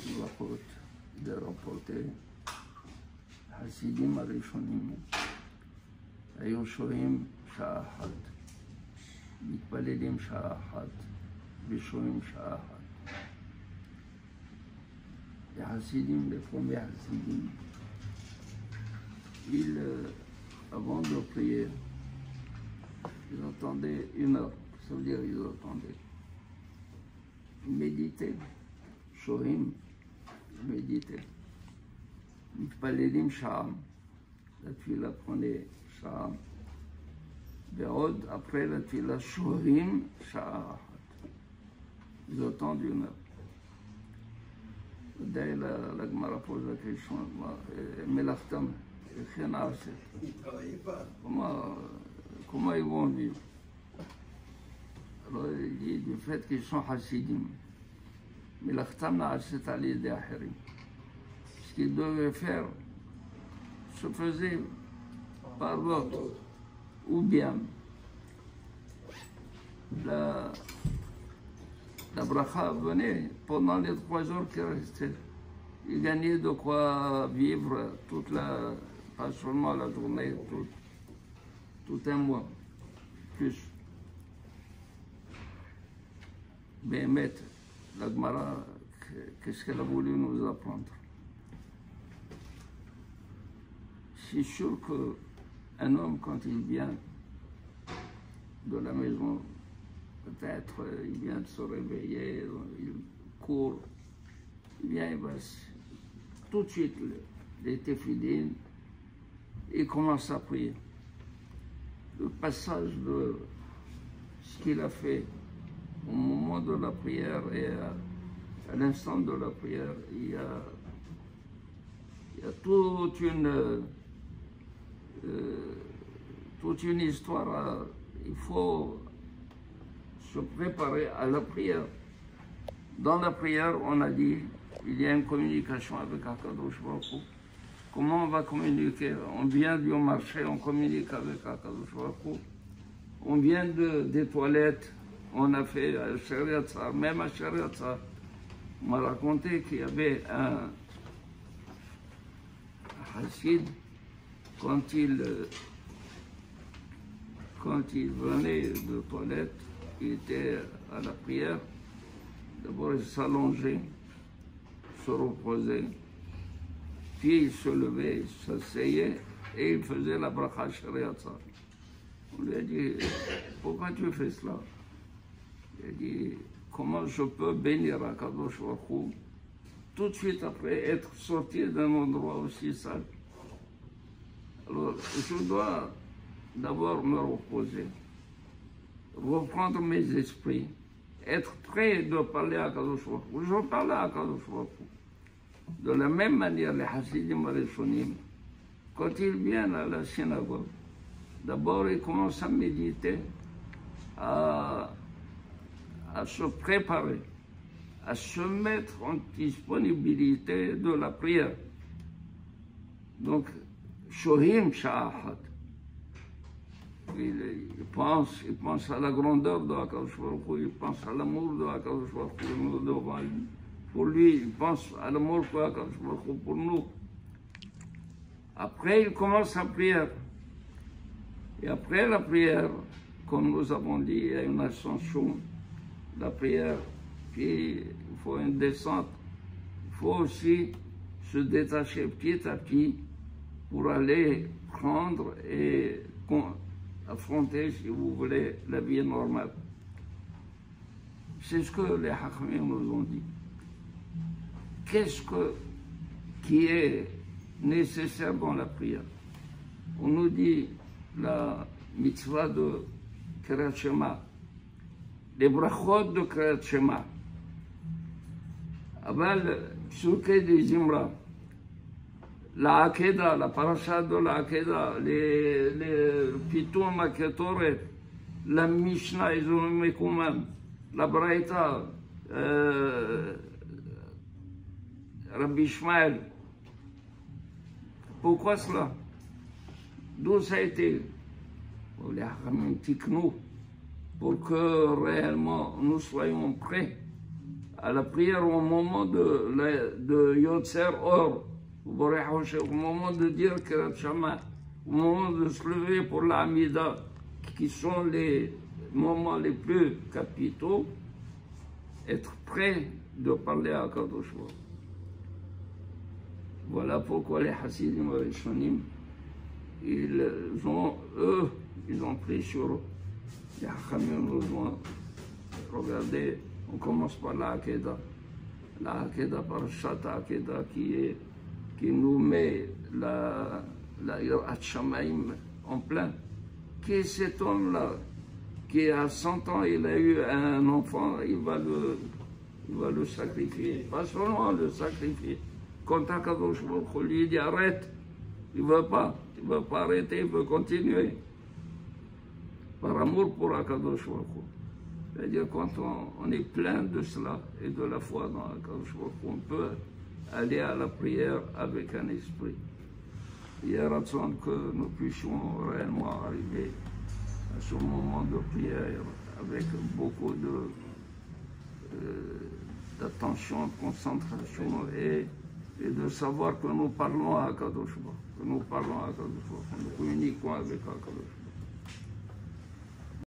לחוץ לרפורטי, החסידים הראשונים היו שוהים שעה אחת, מתפללים שעה אחת ושוהים שעה אחת. Les chassidim, les premiers chassidim, avant de prier, ils attendaient 1 heure. Ça veut dire ils attendaient. Ils méditaient. Shohim, ils méditaient. Mitpalelim sha'am. La tfila prenait sha'am. Ve'od, après la tfila shohim sha'achat. Ils attendent 1 heure. D'ailleurs, la Gemara pose la question, Melachtam, ils ne travaillaient pas. Comment ils vont vivre? Alors il dit du fait qu'ils sont chassidim. Melachtam na'aset ali de achirim. Ce qu'ils devaient faire se faisait par l'autre. Ou bien la bracha venait pendant les 3 jours qui restaient. Ils gagnaient de quoi vivre toute la, pas seulement la journée, tout un mois, plus. Mais la Gemara, qu'est-ce qu'elle a voulu nous apprendre? C'est sûr qu'un homme, quand il vient de la maison, peut-être il vient de se réveiller, il court, il vient, il va tout de suite les téphilines, il commence à prier. Le passage de ce qu'il a fait au moment de la prière et à l'instant de la prière, il y a toute une histoire. Il faut se préparer à la prière. Dans la prière, on a dit, il y a une communication avec Akadosh Baruch Hu. Comment on va communiquer? On vient du marché, on communique avec Akadosh Baruch Hu. On vient des toilettes, on a fait à Shariatzar, même à Shariatzar. On m'a raconté qu'il y avait un chassid, quand il venait de toilette, il était à la prière, d'abord il s'allongeait, se reposait, puis il se levait, il s'asseyait et il faisait la bracha shariatzar. On lui a dit, pourquoi tu fais cela? Il a dit, comment je peux bénir Akadosh Baruch Hu tout de suite après être sorti d'un endroit aussi sale? Alors, je dois d'abord me reposer, reprendre mes esprits, être prêt de parler à Akadosh Baruch Hu. Je parle à Akadosh Baruch Hu. De la même manière, les Hasidim Arishonim, quand ils viennent à la synagogue, d'abord ils commencent à méditer, à se préparer, à se mettre en disponibilité de la prière. Donc, Shohim Sha'achat. Il pense à la grandeur de Akadosh Baruch Hu, il pense à l'amour de Akadosh Baruch Hu devant lui. Pour lui, il pense à l'amour de Akadosh Baruch Hu pour nous. Après, il commence la prière. Et après la prière, comme nous avons dit, il y a une ascension, la prière, puis il faut une descente. Il faut aussi se détacher petit à petit pour aller prendre et affronter, si vous voulez, la vie normale. C'est ce que les Hachamim nous ont dit. Qu'est-ce qui est nécessaire dans la prière? On nous dit la mitzvah de Kriyat Shema, les brachot de Kriyat Shema, aval psuke de Zimra, la Akeda, la paracha de la Akeda, les Pitoum Aketoret, la Mishnah Izum Mekumam, la Braïta, Rabbi Ishmael. Pourquoi cela? D'où ça a été? Les Hachamim tiknou, pour que réellement nous soyons prêts à la prière au moment de Yotzer Or, au moment de dire Kirat Shama, au moment de se lever pour l'Amida, qui sont les moments les plus capitaux, être prêt de parler à Kadosh Baruch. Voilà pourquoi les Hasidim et les Shonim, ils ont pris sur les Hachamim, regardez, on commence par la Hakeda par Shata Hakeda qui nous met la Yirat Shamaim en plein. Qui est cet homme-là qui à 100 ans il a eu un enfant, il va le sacrifier, pas seulement le sacrifier. Quand Akadosh Baruch lui dit arrête, il ne veut pas arrêter, il veut continuer. Par amour pour Akadosh Baruch. C'est-à-dire quand on est plein de cela et de la foi dans Akadosh Baruch, on peut aller à la prière avec un esprit. Il y a raison que nous puissions réellement arriver à ce moment de prière avec beaucoup d'attention, de concentration et de savoir que nous parlons à Akadosh Baruch, que nous communiquons avec Akadosh Baruch.